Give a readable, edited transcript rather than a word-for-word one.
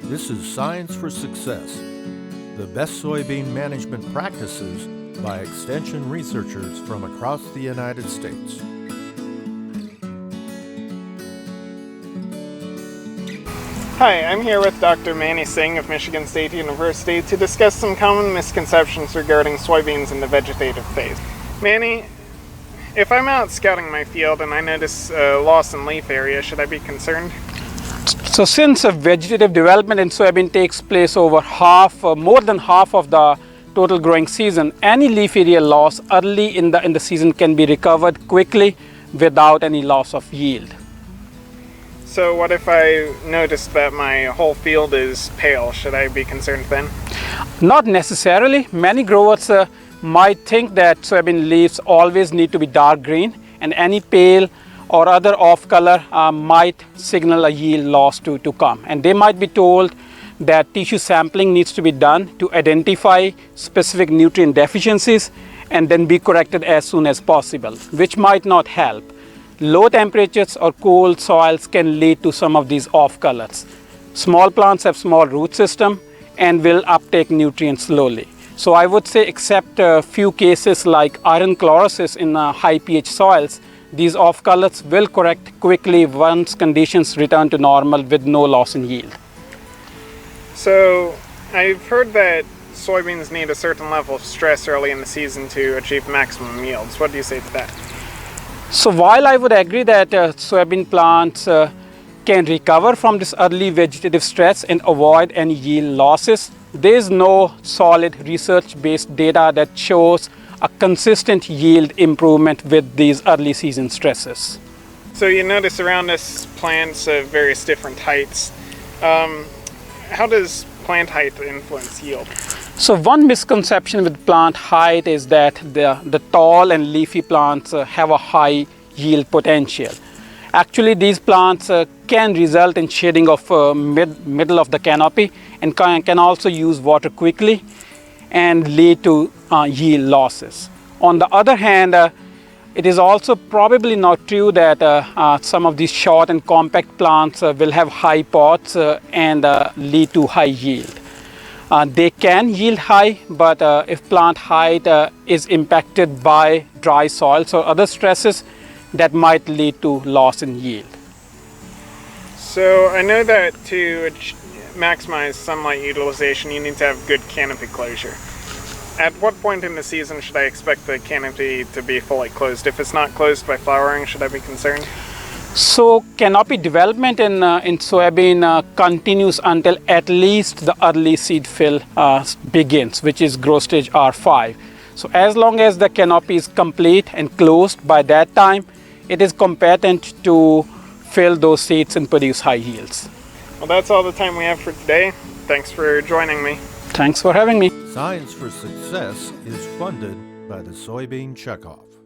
This is Science for Success, the best soybean management practices by extension researchers from across the United States. Hi, I'm here with Dr. Manni Singh of Michigan State University to discuss some common misconceptions regarding soybeans in the vegetative phase. Manni, if I'm out scouting my field and I notice a loss in leaf area, should I be concerned? So since vegetative development in soybean takes place over more than half of the total growing season, any leaf area loss early in the season can be recovered quickly without any loss of yield. So what if I notice that my whole field is pale? Should I be concerned then? Not necessarily. Many growers might think that soybean leaves always need to be dark green, and any pale or other off color might signal a yield loss to come. And they might be told that tissue sampling needs to be done to identify specific nutrient deficiencies and then be corrected as soon as possible, which might not help. Low temperatures or cold soils can lead to some of these off colors. Small plants have small root system and will uptake nutrients slowly. So I would say, except a few cases like iron chlorosis in high pH soils, these off colors will correct quickly once conditions return to normal with no loss in yield. So I've heard that soybeans need a certain level of stress early in the season to achieve maximum yields. What do you say to that? So while I would agree that soybean plants can recover from this early vegetative stress and avoid any yield losses, there is no solid research-based data that shows a consistent yield improvement with these early season stresses. So you notice around us plants of various different heights. How does plant height influence yield? So one misconception with plant height is that the tall and leafy plants have a high yield potential. Actually, these plants can result in shading of middle of the canopy and can also use water quickly and lead to yield losses. On the other hand, it is also probably not true that some of these short and compact plants will have high pods and lead to high yield. They can yield high, but if plant height is impacted by dry soils or other stresses, that might lead to loss in yield. So I know that to maximize sunlight utilization, you need to have good canopy closure. At what point in the season should I expect the canopy to be fully closed? If it's not closed by flowering, should I be concerned? So canopy development in soybean continues until at least the early seed fill begins, which is growth stage R5. So as long as the canopy is complete and closed by that time, it is competent to fill those seeds and produce high yields. Well, that's all the time we have for today. Thanks for joining me. Thanks for having me. Science for Success is funded by the Soybean Checkoff.